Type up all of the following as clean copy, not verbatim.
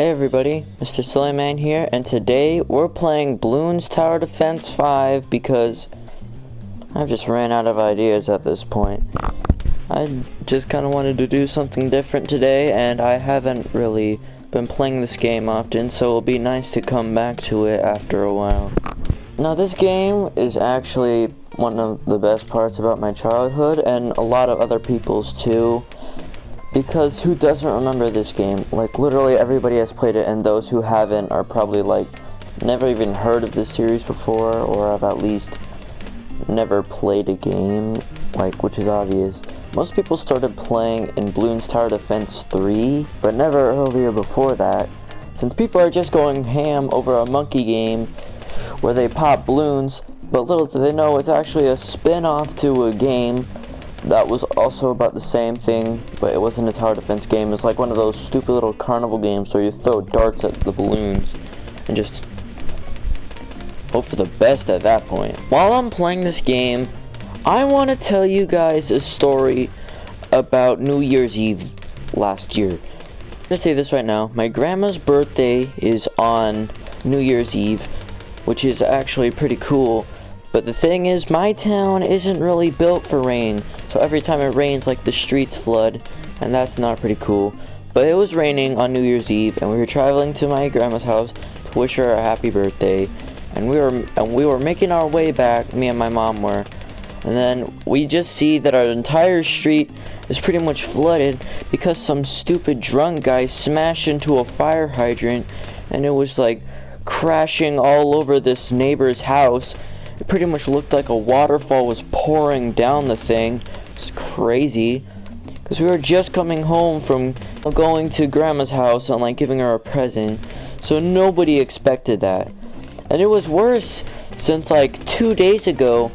Hey everybody, Mr. Sillyman here, and today we're playing Bloons Tower Defense 5 because I've just ran out of ideas at this point. I just kind of wanted to do something different today, and I haven't really been playing this game often, so it'll be nice to come back to it after a while. Now this game is actually one of the best parts about my childhood, and a lot of other people's too. Because who doesn't remember this game? Like, literally everybody has played it, and those who haven't are probably, like, never even heard of this series before, or have at least never played a game, like, which is obvious. Most people started playing in Bloons Tower Defense 3, but never earlier before that, since people are just going ham over a monkey game where they pop balloons, but little do they know it's actually a spin-off to a game that was also about the same thing, but it wasn't a tower defense game. It's like one of those stupid little carnival games where you throw darts at the balloons and just hope for the best at that point. While I'm playing this game, I want to tell you guys a story about New Year's Eve last year. I'm gonna say this right now. My grandma's birthday is on New Year's Eve, which is actually pretty cool. But the thing is, my town isn't really built for rain, so every time it rains, like, the streets flood, and that's not pretty cool. But it was raining on New Year's Eve, and we were traveling to my grandma's house to wish her a happy birthday, and we were making our way back, me and my mom were, and then we just see that our entire street is pretty much flooded because some stupid drunk guy smashed into a fire hydrant, and it was like crashing all over this neighbor's house. It pretty much looked like a waterfall was pouring down the thing. It's crazy. Because we were just coming home from going to grandma's house and like giving her a present. So nobody expected that. And it was worse since like 2 days ago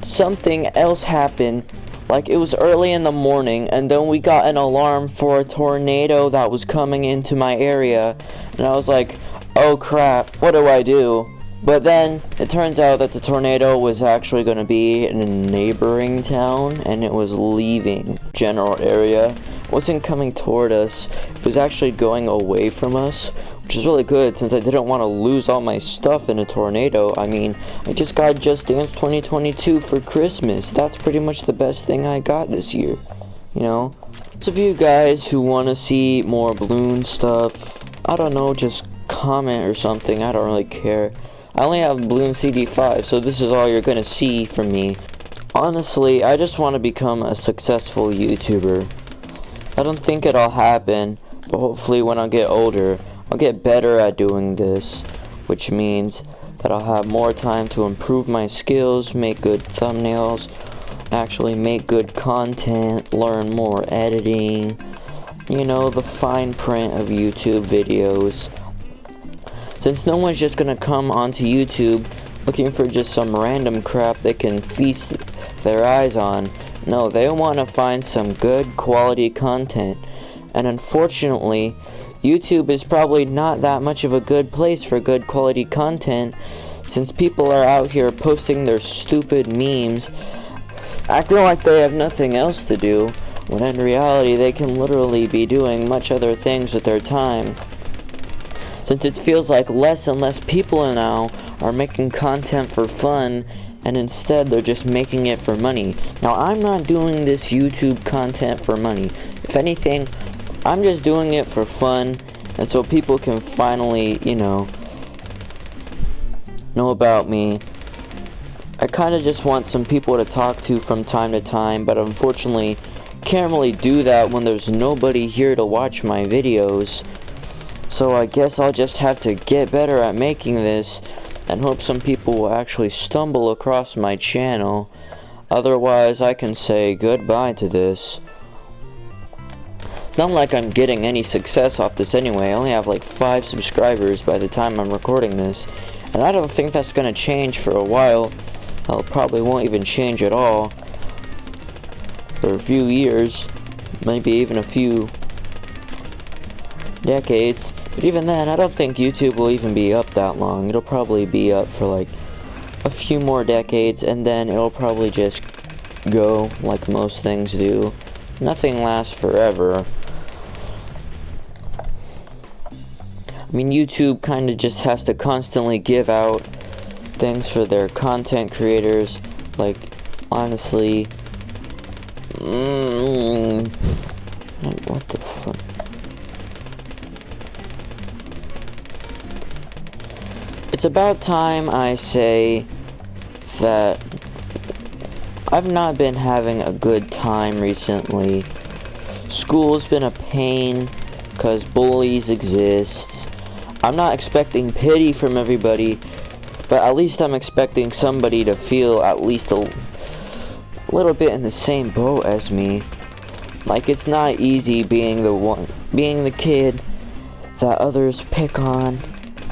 something else happened. Like, it was early in the morning, and then we got an alarm for a tornado that was coming into my area. And I was like, oh crap, what do I do? But then, it turns out that the tornado was actually going to be in a neighboring town, and it was leaving general area. It wasn't coming toward us, it was actually going away from us, which is really good since I didn't want to lose all my stuff in a tornado. I mean, I just got Just Dance 2022 for Christmas. That's pretty much the best thing I got this year, you know? Those of you guys who want to see more balloon stuff, I don't know, just comment or something, I don't really care. I only have Bloons CD5, so this is all you're gonna see from me. Honestly, I just want to become a successful YouTuber. I don't think it'll happen, but hopefully when I get older, I'll get better at doing this, which means that I'll have more time to improve my skills, make good thumbnails, actually make good content, learn more editing, you know, the fine print of YouTube videos. Since no one's just gonna come onto YouTube looking for just some random crap they can feast their eyes on. No, they want to find some good quality content. And unfortunately, YouTube is probably not that much of a good place for good quality content, since people are out here posting their stupid memes, acting like they have nothing else to do, when in reality they can literally be doing much other things with their time. Since it feels like less and less people now are making content for fun, and instead they're just making it for money. Now, I'm not doing this YouTube content for money. If anything, I'm just doing it for fun, and so people can finally, you know about me. I kind of just want some people to talk to from time to time, but unfortunately, can't really do that when there's nobody here to watch my videos. So I guess I'll just have to get better at making this and hope some people will actually stumble across my channel. Otherwise, I can say goodbye to this. It's not like I'm getting any success off this anyway. I only have like 5 subscribers by the time I'm recording this. And I don't think that's gonna change for a while. It probably won't even change at all. For a few years. Maybe even a few decades. But even then, I don't think YouTube will even be up that long. It'll probably be up for like a few more decades, and then it'll probably just go like most things do. Nothing lasts forever. I mean, YouTube kind of just has to constantly give out things for their content creators. Like, honestly, what the fuck? It's about time I say that I've not been having a good time recently. School's been a pain because bullies exist. I'm not expecting pity from everybody, but at least I'm expecting somebody to feel at least a little bit in the same boat as me. Like, it's not easy being the kid that others pick on.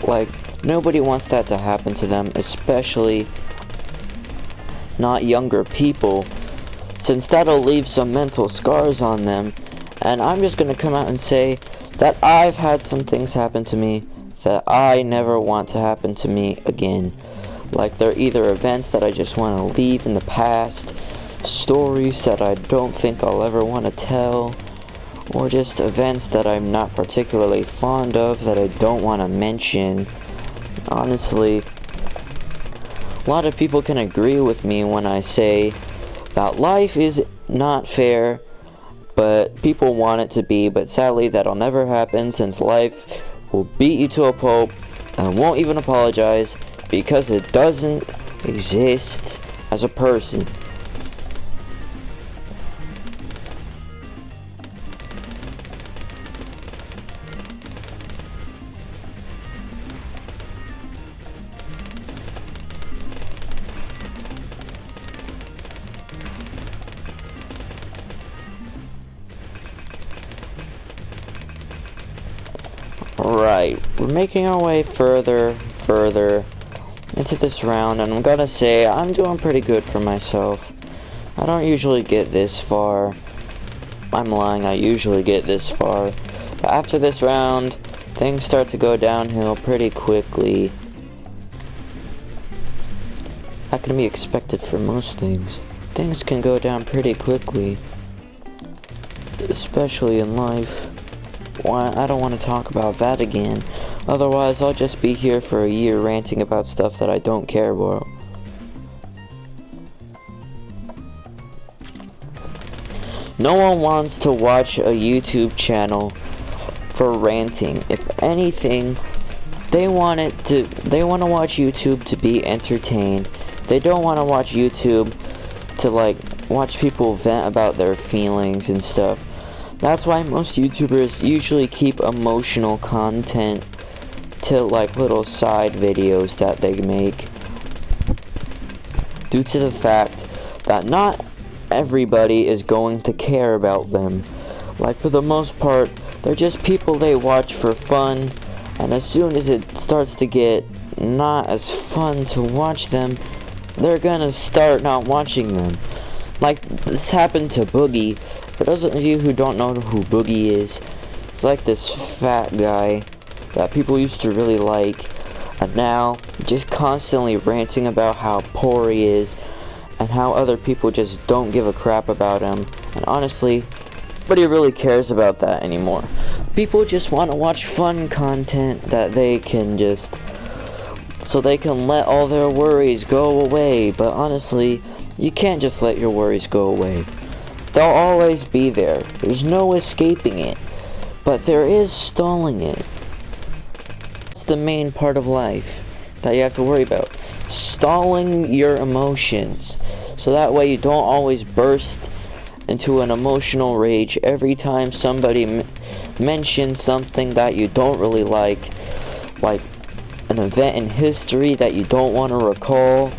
Like, nobody wants that to happen to them, especially not younger people, since that'll leave some mental scars on them. And I'm just gonna come out and say that I've had some things happen to me that I never want to happen to me again. Like, they're either events that I just want to leave in the past, stories that I don't think I'll ever want to tell, or just events that I'm not particularly fond of that I don't want to mention. Honestly, a lot of people can agree with me when I say that life is not fair, but people want it to be, but sadly that'll never happen, since life will beat you to a pulp and won't even apologize because it doesn't exist as a person. Right, we're making our way further into this round, and I'm gonna say I'm doing pretty good for myself. I don't usually get this far. I'm lying, I usually get this far. But after this round, things start to go downhill pretty quickly. That can be expected for most things. Things can go down pretty quickly, especially in life. Why, I don't want to talk about that again. Otherwise, I'll just be here for a year ranting about stuff that I don't care about. No one wants to watch a YouTube channel for ranting. If anything, they want to watch YouTube to be entertained. They don't want to watch YouTube to, like, watch people vent about their feelings and stuff. That's why most YouTubers usually keep emotional content to, like, little side videos that they make, due to the fact that not everybody is going to care about them. Like, for the most part, they're just people they watch for fun, and as soon as it starts to get not as fun to watch them, they're gonna start not watching them. Like, this happened to Boogie. For those of you who don't know who Boogie is, it's like this fat guy that people used to really like, and now just constantly ranting about how poor he is and how other people just don't give a crap about him. And honestly, nobody really cares about that anymore. People just want to watch fun content that they can just, so they can let all their worries go away. But honestly, you can't just let your worries go away. They'll always be there. There's no escaping it. But there is stalling it. It's the main part of life that you have to worry about. Stalling your emotions. So that way you don't always burst into an emotional rage every time somebody mentions something that you don't really like an event in history that you don't want to recall,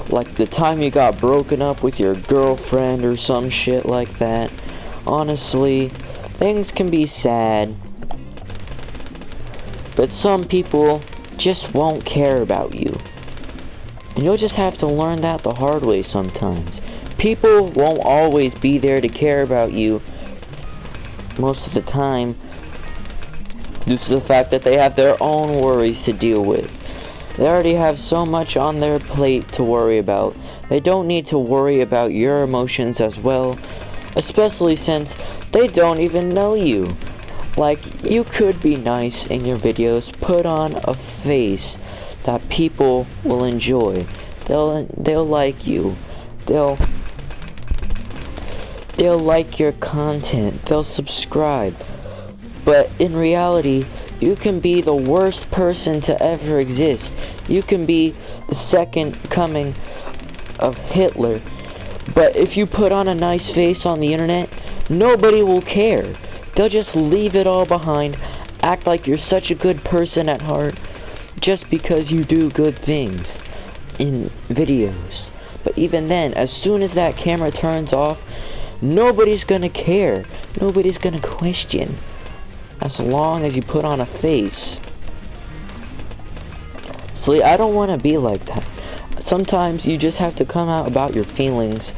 like the time you got broken up with your girlfriend or some shit like that. Honestly, things can be sad, but some people just won't care about you. And you'll just have to learn that the hard way sometimes. People won't always be there to care about you most of the time, due to the fact that they have their own worries to deal with. They already have so much on their plate to worry about. They don't need to worry about your emotions as well, especially since they don't even know you. Like, you could be nice in your videos, put on a face that people will enjoy. They'll like you. They'll like your content. They'll subscribe. But in reality, you can be the worst person to ever exist. You can be the second coming of Hitler. But if you put on a nice face on the internet, nobody will care. They'll just leave it all behind, act like you're such a good person at heart, just because you do good things in videos. But even then, as soon as that camera turns off, nobody's gonna care. Nobody's gonna question. As long as you put on a face. So I don't want to be like that. Sometimes you just have to come out about your feelings.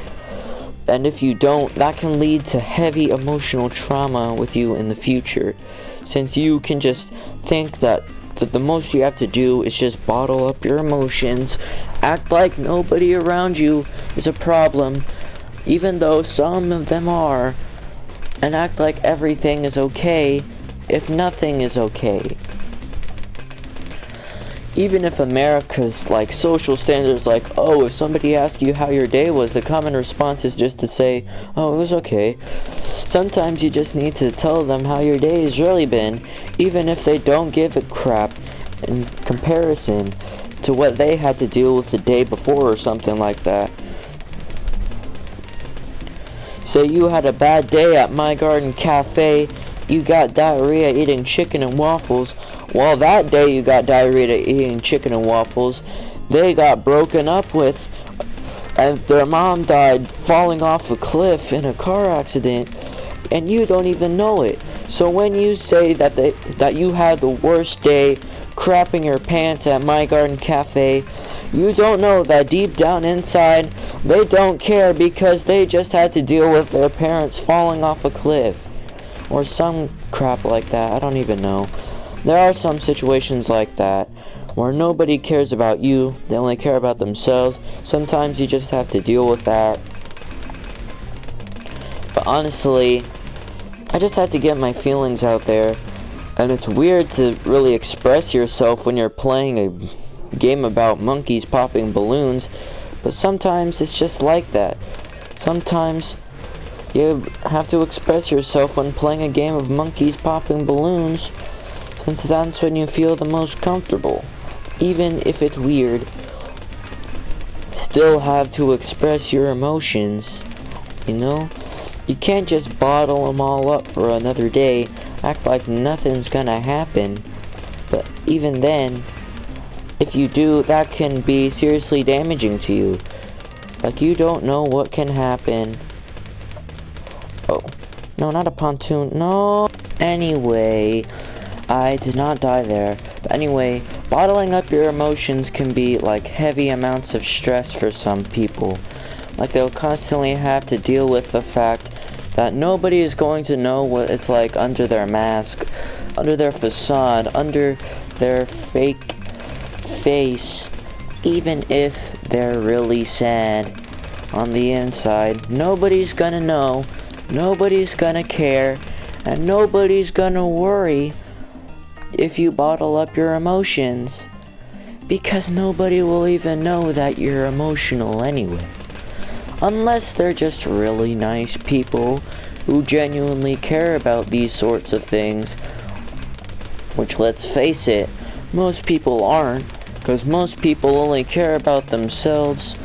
And if you don't, that can lead to heavy emotional trauma with you in the future. Since you can just think that the most you have to do is just bottle up your emotions, act like nobody around you is a problem, even though some of them are, and act like everything is okay if nothing is okay. Even if America's like social standards, like, oh, if somebody asks you how your day was, the common response is just to say, oh, it was okay. Sometimes you just need to tell them how your day has really been, even if they don't give a crap in comparison to what they had to deal with the day before or something like that. Say you had a bad day at My Garden Cafe, you got diarrhea eating chicken and waffles. Well, that day you got diarrhea eating chicken and waffles, they got broken up with, and their mom died falling off a cliff in a car accident, and you don't even know it. So when you say that you had the worst day crapping your pants at My Garden Cafe, you don't know that deep down inside, they don't care because they just had to deal with their parents falling off a cliff. Or some crap like that, I don't even know. There are some situations like that, where nobody cares about you, they only care about themselves. Sometimes you just have to deal with that. But honestly, I just had to get my feelings out there. And it's weird to really express yourself when you're playing a game about monkeys popping balloons. But sometimes it's just like that. Sometimes you have to express yourself when playing a game of monkeys popping balloons, since that's when you feel the most comfortable. Even if it's weird, still have to express your emotions, you know? You can't just bottle them all up for another day, act like nothing's gonna happen. But even then, if you do, that can be seriously damaging to you. Like, you don't know what can happen. Oh, no, not a pontoon, no. Anyway, I did not die there. But anyway, bottling up your emotions can be like heavy amounts of stress for some people. Like, they'll constantly have to deal with the fact that nobody is going to know what it's like under their mask, under their facade, under their fake face, even if they're really sad on the inside. Nobody's gonna know. Nobody's gonna care, and nobody's gonna worry if you bottle up your emotions, because nobody will even know that you're emotional anyway. Unless they're just really nice people who genuinely care about these sorts of things, which, let's face it, most people aren't, because most people only care about themselves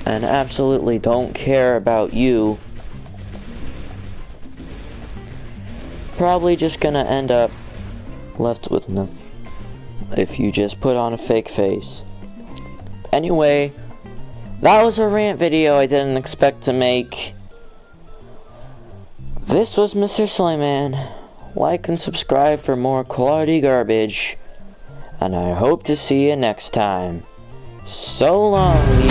and absolutely don't care about you. Probably just gonna end up left with nothing if you just put on a fake face. Anyway, that was a rant video I didn't expect to make. This was Mr. Slayman. Like and subscribe for more quality garbage, and I hope to see you next time. So long, you